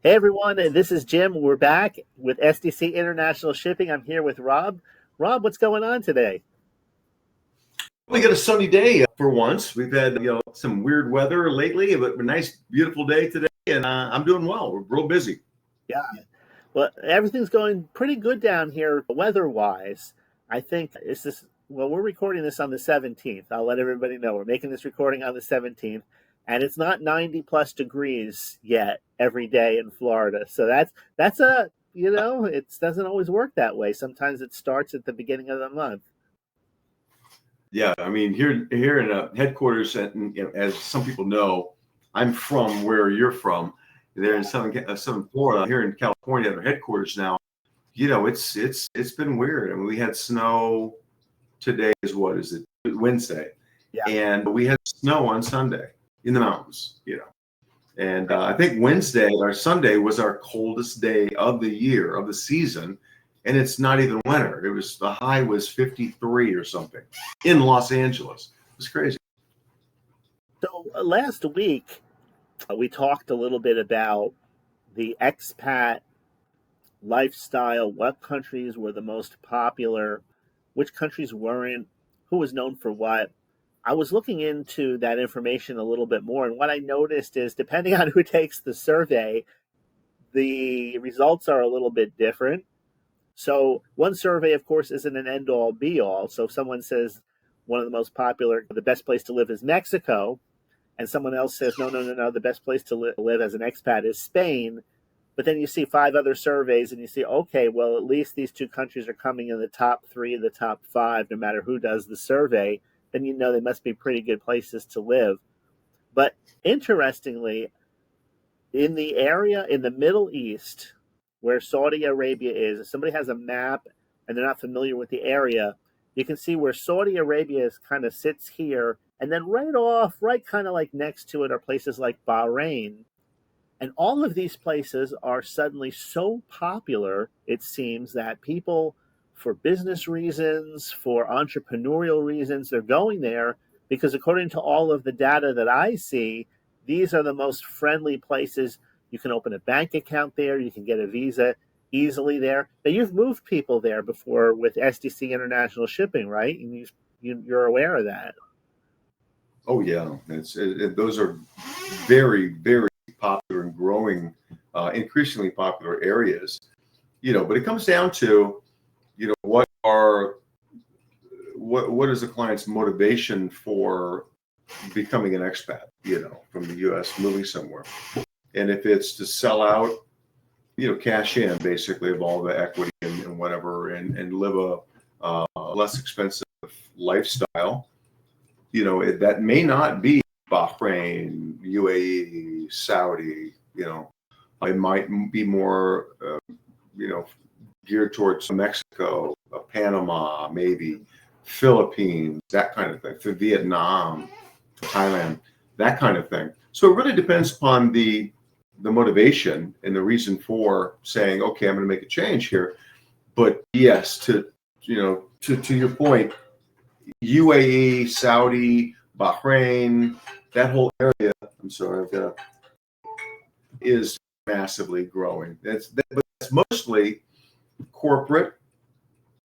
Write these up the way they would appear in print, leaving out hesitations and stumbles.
Hey everyone, this is Jim. We're back with SDC International Shipping. I'm here with Rob. Rob, what's going on today? We got a sunny day for once. We've had some weird weather lately, but a nice, beautiful day today, and I'm doing well. We're real busy. Yeah, well, everything's going pretty good down here weather-wise. I think it's this. Well, we're recording this on the 17th. I'll let everybody know we're making this recording on the 17th, and it's not 90 plus degrees yet every day in Florida. So that's a it doesn't always work that way. Sometimes it starts at the beginning of the month. Yeah, I mean here in headquarters, and as some people know, I'm from where you're from. They're in southern Florida. Here in California, at our headquarters now. It's been weird. I mean, we had snow. Today is what is it? Wednesday, Yeah. and we had snow on Sunday in the mountains. And I think Wednesday or Sunday was our coldest day of the year, of the season. And it's not even winter. The high was 53 or something in Los Angeles. It was crazy. So last week we talked a little bit about the expat lifestyle, what countries were the most popular, which countries weren't, who was known for what. I was looking into that information a little bit more, and what I noticed is depending on who takes the survey, the results are a little bit different. So, one survey, of course, isn't an end all be all. So, if someone says one of the most popular, the best place to live is Mexico, and someone else says, no, no, no, no, the best place to live as an expat is Spain. But then you see five other surveys and you see, okay, well, at least these two countries are coming in the top three, the top five, no matter who does the survey. Then you know they must be pretty good places to live. But interestingly, in the area in the Middle East where Saudi Arabia is, if somebody has a map and they're not familiar with the area, you can see where Saudi Arabia is kind of sits here. And then right kind of like next to it are places like Bahrain. And all of these places are suddenly so popular, it seems, that people, for business reasons, for entrepreneurial reasons, they're going there because, according to all of the data that I see, these are the most friendly places. You can open a bank account there, you can get a visa easily there. Now, you've moved people there before with SDC International Shipping, right? And you're aware of that. Oh yeah, those are very, very popular and growing, increasingly popular areas. But it comes down to, what is the client's motivation for becoming an expat, from the U.S. moving somewhere. And if it's to sell out, cash in basically of all the equity and whatever, and live a less expensive lifestyle, that may not be Bahrain, UAE, Saudi. It might be more, geared towards Mexico, Panama, maybe Philippines, that kind of thing, for Vietnam, Thailand, that kind of thing. So it really depends upon the motivation and the reason for saying, okay, I'm going to make a change here. But yes, to your point, UAE, Saudi, Bahrain, that whole area, I'm sorry, is massively growing. But it's mostly corporate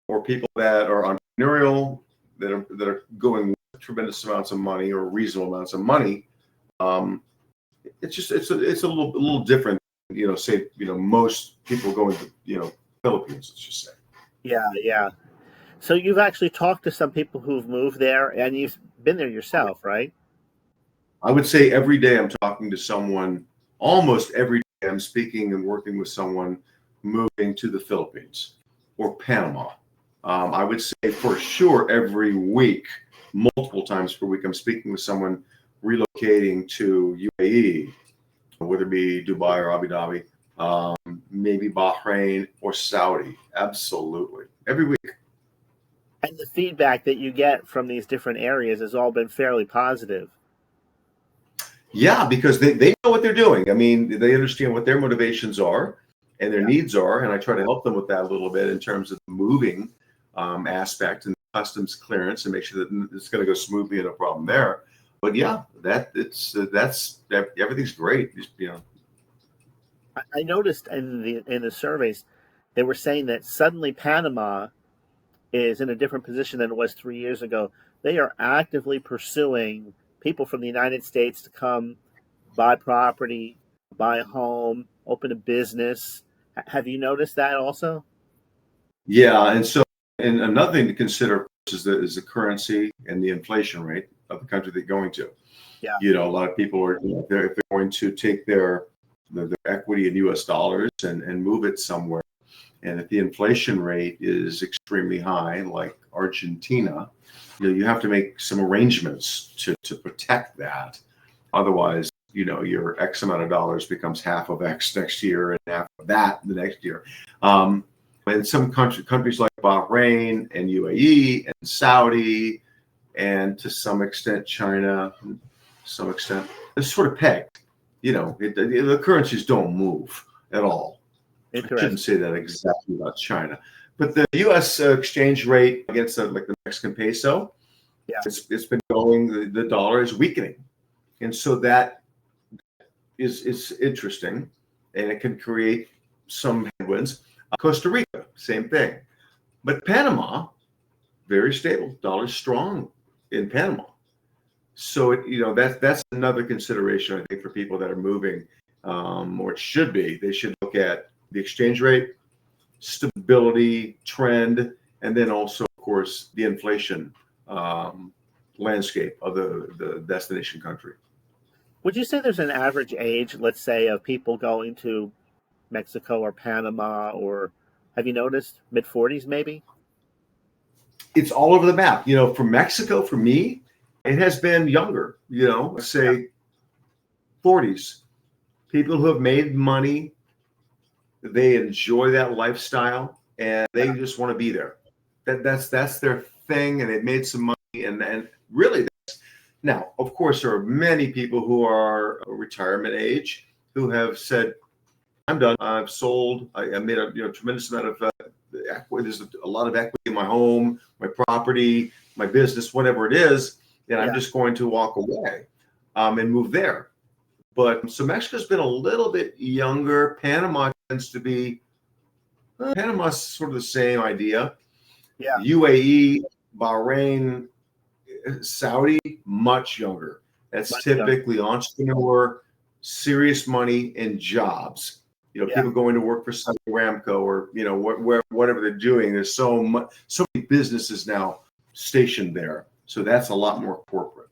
or people that are entrepreneurial, that are going with tremendous amounts of money or reasonable amounts of money. It's a little different. Say most people going to Philippines. Let's just say. Yeah, yeah. So you've actually talked to some people who've moved there and you've been there yourself, right? I would say every day I'm talking to someone. Almost every day I'm speaking and working with someone moving to the Philippines or Panama. I would say for sure every week, multiple times per week, I'm speaking with someone relocating to UAE, whether it be Dubai or Abu Dhabi, maybe Bahrain or Saudi. Absolutely. Every week. And the feedback that you get from these different areas has all been fairly positive. Yeah, because they know what they're doing. I mean, they understand what their motivations are and their needs are. And I try to help them with that a little bit in terms of the moving aspect and customs clearance and make sure that it's going to go smoothly and no problem there. But yeah, that's everything's great. I noticed in the surveys, they were saying that suddenly Panama is in a different position than it was 3 years ago. They are actively pursuing people from the United States to come buy property, buy a home, open a business. Have you noticed that also? Yeah, and so and another thing to consider is the currency and the inflation rate of the country they're going to. Yeah, A lot of people are, if they're going to take their equity in U.S. dollars and move it somewhere, and if the inflation rate is extremely high, like Argentina, you have to make some arrangements to protect that. Otherwise, your X amount of dollars becomes half of X next year and half of that the next year. Um, in some countries like Bahrain and UAE and Saudi, and to some extent China, to some extent, it's sort of pegged. The currencies don't move at all. I shouldn't interesting. say that exactly about China, but the U.S. Exchange rate against like the Mexican peso, Yeah, it's been going. The dollar is weakening, and so that is interesting, and it can create some headwinds. Costa Rica, same thing, but Panama, very stable. Dollar's strong in Panama, so that's another consideration I think for people that are moving, or it should be. They should look at the exchange rate, stability, trend, and then also, of course, the inflation landscape of the destination country. would you say there's an average age, let's say, of people going to Mexico or Panama, or have you noticed mid 40s maybe? It's all over the map. For Mexico, for me, it has been younger. Let's Yeah, say 40s. People who have made money, they enjoy that lifestyle, and yeah, they just want to be there. That's their thing, and they've made some money, and really. Now, of course, there are many people who are retirement age who have said, "I'm done. I've sold. I made a tremendous amount of equity. There's a lot of equity in my home, my property, my business, whatever it is, and I'm yeah. just going to walk away and move there." But so Mexico's been a little bit younger. Panama tends to be Panama's sort of the same idea. Yeah, UAE, Bahrain, Saudi, much younger. That's much younger. typically entrepreneur, serious money, and jobs. Yeah. People going to work for Saudi Aramco or whatever they're doing. There's so many businesses now stationed there, so that's a lot more corporate.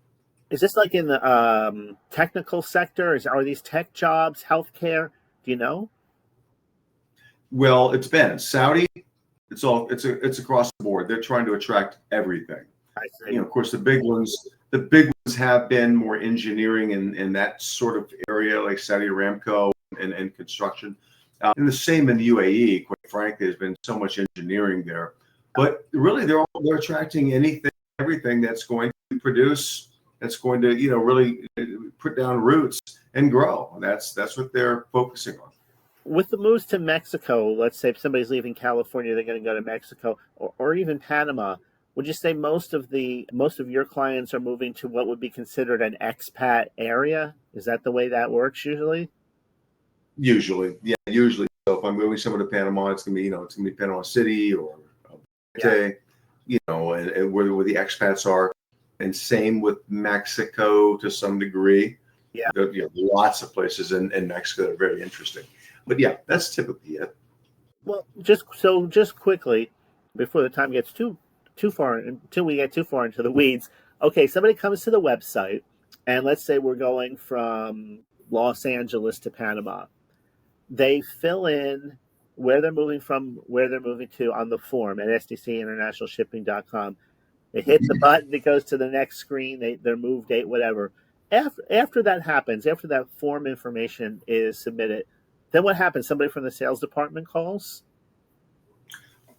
Is this like in the technical sector? Are these tech jobs, healthcare? Do you know? Well, it's been Saudi. It's across the board. They're trying to attract everything. I see. Of course, the big ones have been more engineering and that sort of area, like Saudi Aramco and construction. And the same in the UAE. Quite frankly, there's been so much engineering there. But really, they're attracting anything, everything that's going to produce, that's going to really put down roots and grow. That's what they're focusing on. With the moves to Mexico, let's say if somebody's leaving California, they're going to go to Mexico or even Panama. Would you say most of your clients are moving to what would be considered an expat area? Is that the way that works usually? Usually, yeah, usually. So if I'm moving someone to Panama, it's gonna be Panama City or Yeah, and where the expats are, and same with Mexico to some degree. yeah. Lots of places in Mexico that are very interesting. But yeah, that's typically it. Well, just quickly before the time gets too far until we get too far into the weeds. Okay, somebody comes to the website, and let's say we're going from Los Angeles to Panama. They fill in where they're moving from, where they're moving to on the form at sdcinternationalshipping.com. They hit the button, it goes to the next screen, their move date, whatever. After that happens, after that form information is submitted, then what happens? Somebody from the sales department calls?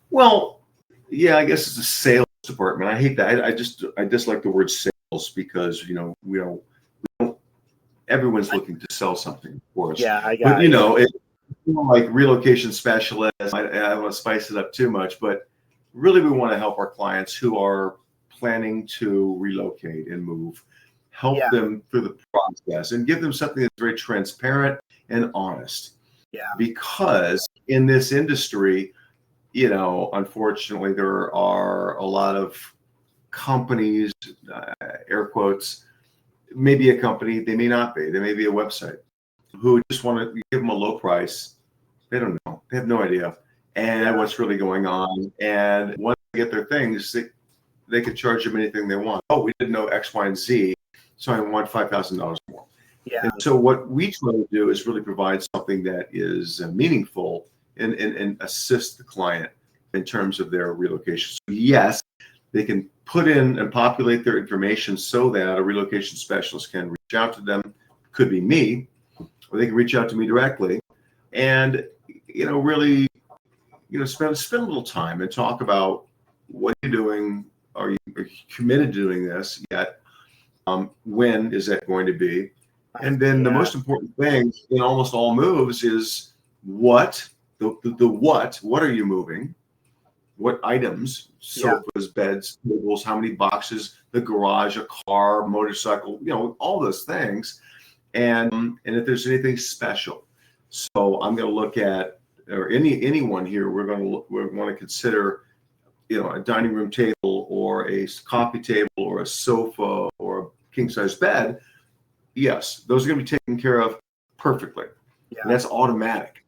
Well, yeah, I guess it's a sales department. I hate that. I dislike the word sales because everyone's looking to sell something, of course. Yeah, I But got it. Yeah. like relocation specialists, I don't want to spice it up too much, but really we want to help our clients who are planning to relocate and move, help Yeah. them through the process and give them something that's very transparent and honest. Yeah. because in this industry, unfortunately, there are a lot of companies, air quotes, maybe a company, they may not be, they may be a website, who just want to give them a low price. They don't know. They have no idea. And what's really going on. And once they get their things, they could charge them anything they want. Oh, we didn't know X, Y, and Z, so I want $5,000 more. Yeah. And so what we try to do is really provide something that is meaningful and assist the client in terms of their relocation. So yes, they can put in and populate their information so that a relocation specialist can reach out to them. Could be me, or they can reach out to me directly, and really, spend a little time and talk about what you're doing. Are you committed to doing this yet? When is that going to be? And then the most important thing in almost all moves is what what are you moving? What items, sofas, beds, tables, how many boxes, the garage, a car, motorcycle, all those things. And if there's anything special. So I'm going to look at, or anyone here, we want to consider, a dining room table or a coffee table or a sofa or a king size bed. Yes, those are going to be taken care of perfectly. Yeah. And that's automatic.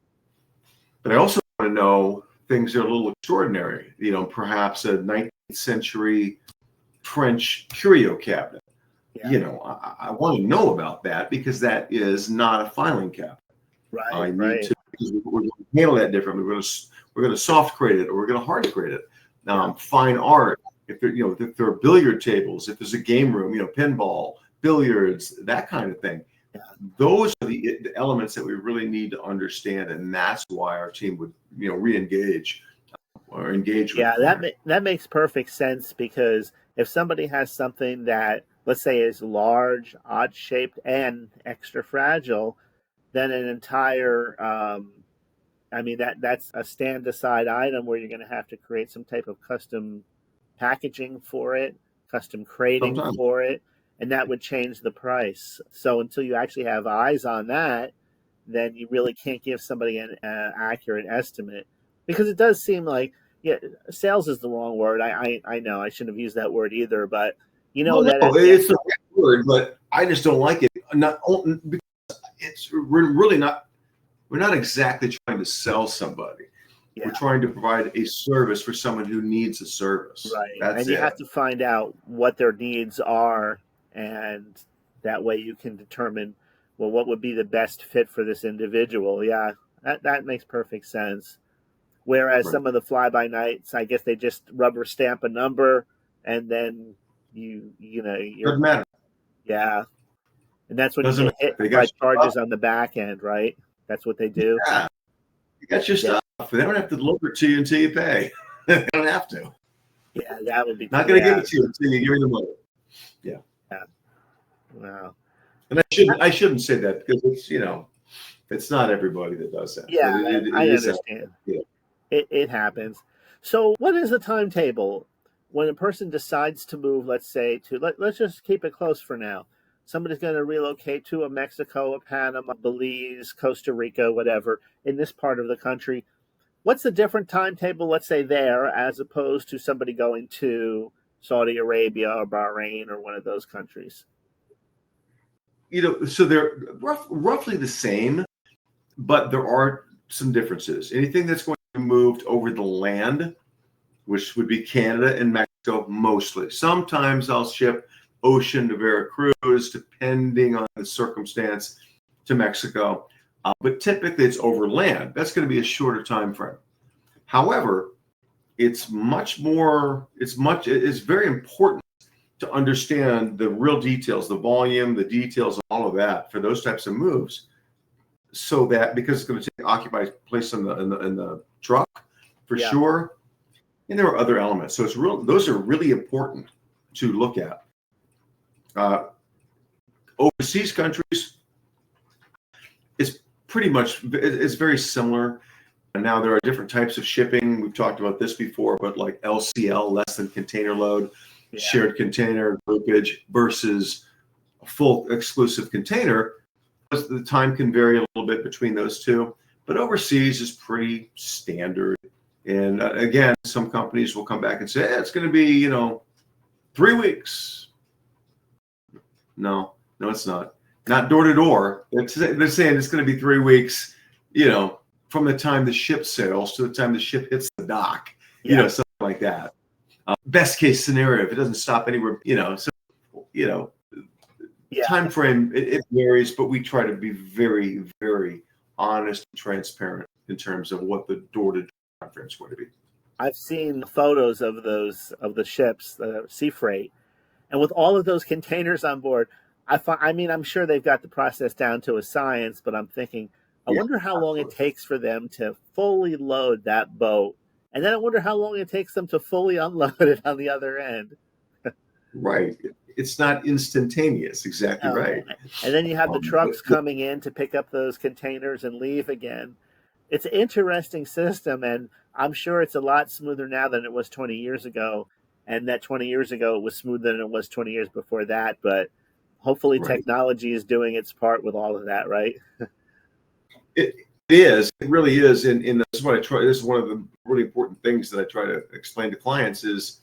But I also want to know things that are a little extraordinary, perhaps a 19th century French curio cabinet. Yeah. I want to know about that because that is not a filing cabinet. Right. I need to, because we're going to handle that differently. We're going to soft grade it or we're going to hard grade it. Fine art, if there are billiard tables, if there's a game room, pinball, billiards, that kind of thing. Yeah. Those are the elements that we really need to understand, and that's why our team would, re-engage or engage with. Yeah, that makes perfect sense, because if somebody has something that, let's say, is large, odd shaped, and extra fragile, then an entire that's a stand aside item where you're going to have to create some type of custom packaging for it, custom crating for it, and that would change the price. So until you actually have eyes on that, then you really can't give somebody an accurate estimate, because it does seem like, sales is the wrong word. I know I shouldn't have used that word either, but it's the right word, but I just don't like it. Not because we're not exactly trying to sell somebody. Yeah. We're trying to provide a service for someone who needs a service. Right. And you have to find out what their needs are, and that way you can determine, well, what would be the best fit for this individual. Yeah, that makes perfect sense. Whereas some of the fly-by-nights, I guess they just rubber stamp a number, and then doesn't matter. Yeah. And that's when you get hit by charges on the back end, right? That's what they do. Yeah. You got your stuff. They don't have to deliver it to you until you pay. They don't have to. Yeah, that would be not going to give it to you until you give me the money. Yeah. Wow. And I shouldn't say that, because it's it's not everybody that does that. Yeah, I understand. It happens. So what is the timetable when a person decides to move? Let's say let's just keep it close for now. Somebody's going to relocate to a Mexico, a Panama, Belize, Costa Rica, whatever, in this part of the country. What's the different timetable, let's say, there, as opposed to somebody going to Saudi Arabia or Bahrain or one of those countries? So they're roughly the same, but there are some differences. Anything that's going to be moved over the land, which would be Canada and Mexico mostly. Sometimes I'll ship ocean to Veracruz, depending on the circumstance, to Mexico. But typically it's over land. That's going to be a shorter time frame. However, it's very important to understand the real details, the volume, the details, all of that for those types of moves, so that, because it's going to occupy place in the truck for sure. And there are other elements. So those are really important to look at. Overseas countries, it's very similar. And now there are different types of shipping. We've talked about this before, but like LCL, less than container load, shared container groupage, versus a full exclusive container. The time can vary a little bit between those two, But overseas is pretty standard. And again, some companies will come back and say, hey, it's going to be, 3 weeks. No, it's not. Not door to door. They're saying it's going to be 3 weeks, from the time the ship sails to the time the ship hits the dock, something like that. Best case scenario, if it doesn't stop anywhere, time frame, it varies, but we try to be very, very honest and transparent in terms of what the door-to-door time frame is going to be. I've seen photos of the ships, the sea freight, and with all of those containers on board, I'm sure they've got the process down to a science, but I'm thinking, I wonder how long it takes for them to fully load that boat, and then I wonder how long it takes them to fully unload it on the other end. Right. It's not instantaneous. Exactly right. And then you have the trucks coming in to pick up those containers and leave again. It's an interesting system, and I'm sure it's a lot smoother now than it was 20 years ago. And that 20 years ago, it was smoother than it was 20 years before that. But hopefully technology is doing its part with all of that, right? It is. It really is. And this is what I try. This is one of the really important things that I try to explain to clients is,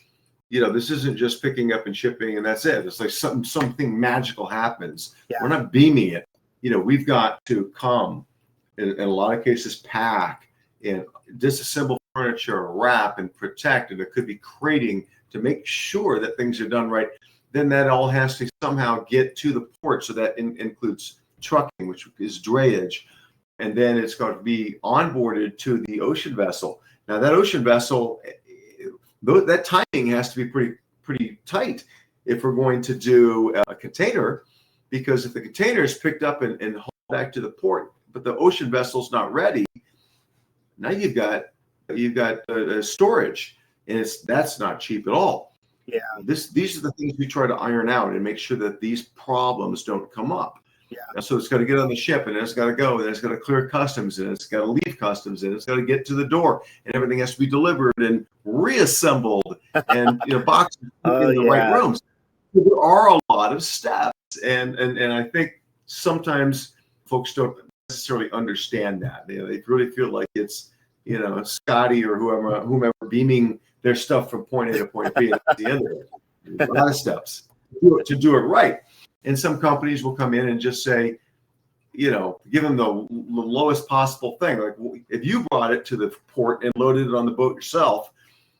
this isn't just picking up and shipping and that's it. It's like something magical happens. Yeah. We're not beaming it. We've got to come in a lot of cases, pack and disassemble furniture, wrap and protect, and it could be crating to make sure that things are done right. Then that all has to somehow get to the port. So that includes trucking, which is drayage. And then it's going to be onboarded to the ocean vessel. Now that ocean vessel, that timing has to be pretty tight if we're going to do a container, because if the container is picked up and hauled back to the port, but the ocean vessel's not ready, now you've got storage, and that's not cheap at all. Yeah. These are the things we try to iron out and make sure that these problems don't come up. Yeah. And so it's got to get on the ship, and it's got to go, and it's got to clear customs, and it's got to leave customs, and it's got to get to the door, and everything has to be delivered and reassembled, and boxes in the right rooms. There are a lot of steps, and I think sometimes folks don't necessarily understand that. They really feel like it's Scotty or whomever beaming their stuff from point A to point B at the end of it. There's a lot of steps to do it right. And some companies will come in and just say, give them the lowest possible thing. Like if you brought it to the port and loaded it on the boat yourself,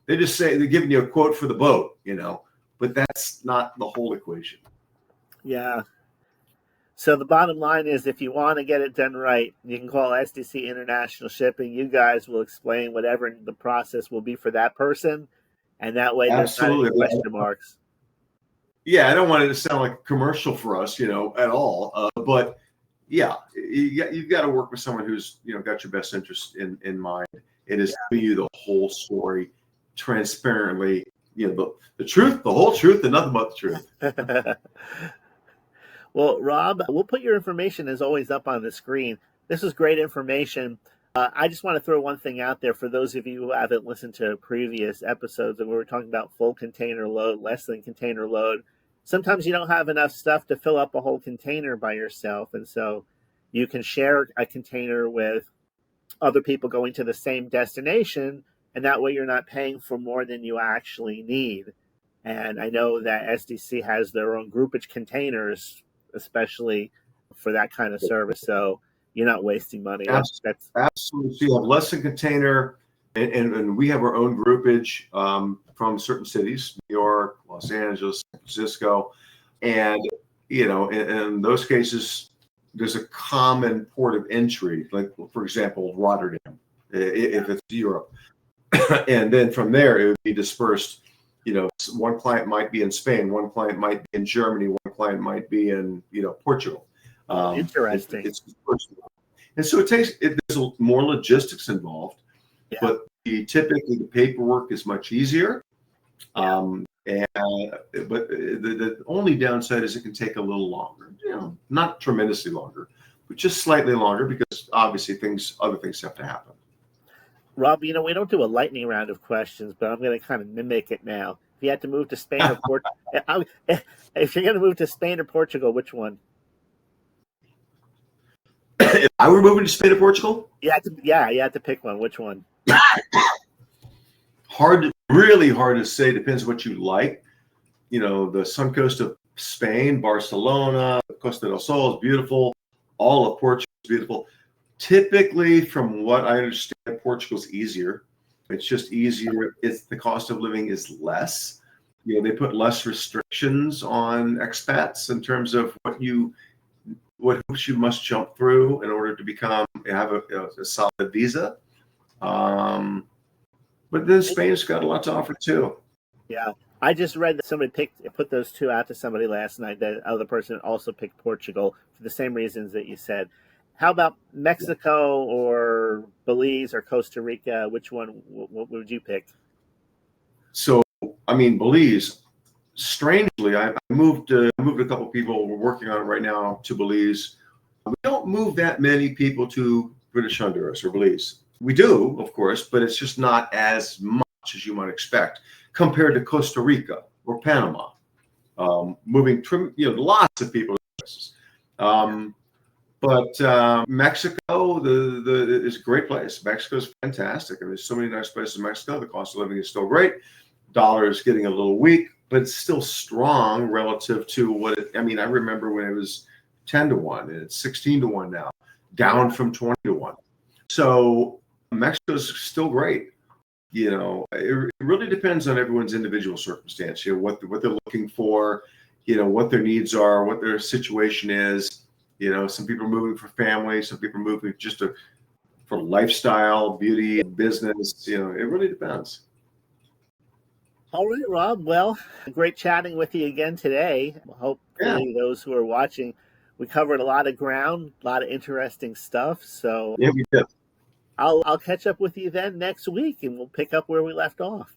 they just say they're giving you a quote for the boat, but that's not the whole equation. Yeah. So the bottom line is, if you want to get it done right, you can call SDC International Shipping. You guys will explain whatever the process will be for that person, and that way there's not any question marks. Yeah, I don't want it to sound like a commercial for us, at all. But yeah, you've got to work with someone who's, got your best interest in mind. It is telling you the whole story transparently, the truth, the whole truth, and nothing but the truth. Well, Rob, we'll put your information as always up on the screen. This is great information. I just want to throw one thing out there for those of you who haven't listened to previous episodes and we were talking about full container load, less than container load. Sometimes you don't have enough stuff to fill up a whole container by yourself. And so you can share a container with other people going to the same destination. And that way you're not paying for more than you actually need. And I know that SDC has their own groupage containers, especially for that kind of service. So you're not wasting money. Absolutely. So you have less than container, and we have our own groupage from certain cities, New York, Los Angeles, San Francisco. And, in those cases, there's a common port of entry, like, for example, Rotterdam, if it's Europe. And then from there, it would be dispersed. One client might be in Spain, one client might be in Germany, one client might be in, Portugal. Interesting. And so there's more logistics involved, but typically the paperwork is much easier. But the only downside is it can take a little longer, not tremendously longer, but just slightly longer, because obviously other things have to happen. Rob, we don't do a lightning round of questions, but I'm going to kind of mimic it now. If you had to move to Spain or Portugal, if you're going to move to Spain or Portugal, which one? If I were moving to Spain or Portugal, You had to pick one. Which one? really hard to say. Depends what you like. The sun coast of Spain, Barcelona, Costa del Sol is beautiful. All of Portugal is beautiful. Typically, from what I understand, Portugal's easier. It's just easier. The cost of living is less. They put less restrictions on expats in terms of what hoops you must jump through in order to have a solid visa. But then Spain's got a lot to offer too. Yeah. I just read that somebody put those two out to somebody last night. That other person also picked Portugal for the same reasons that you said. How about Mexico or Belize or Costa Rica? Which one? What would you pick? So, I mean, Belize. Strangely, I moved a couple people. We're working on it right now to Belize. We don't move that many people to British Honduras or Belize. We do, of course, but it's just not as much as you might expect compared to Costa Rica or Panama. Moving, lots of people. But Mexico, is a great place. Mexico is fantastic. I mean, there's so many nice places in Mexico. The cost of living is still great. Dollar is getting a little weak, but it's still strong relative to I remember when it was 10-1 and it's 16-1 now, down from 20-1. So Mexico's still great. It really depends on everyone's individual circumstance, what they're looking for, what their needs are, what their situation is. Some people are moving for family, some people are moving just for lifestyle, beauty, business. It really depends. All right, Rob. Well, great chatting with you again today. Yeah, Hopefully, those who are watching, we covered a lot of ground, a lot of interesting stuff. So yeah, we did. I'll catch up with you then next week, and we'll pick up where we left off.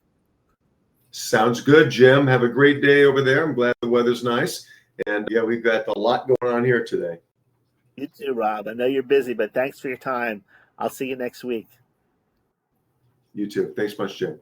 Sounds good, Jim. Have a great day over there. I'm glad the weather's nice. And yeah, we've got a lot going on here today. You too, Rob. I know you're busy, but thanks for your time. I'll see you next week. You too. Thanks much, Jim.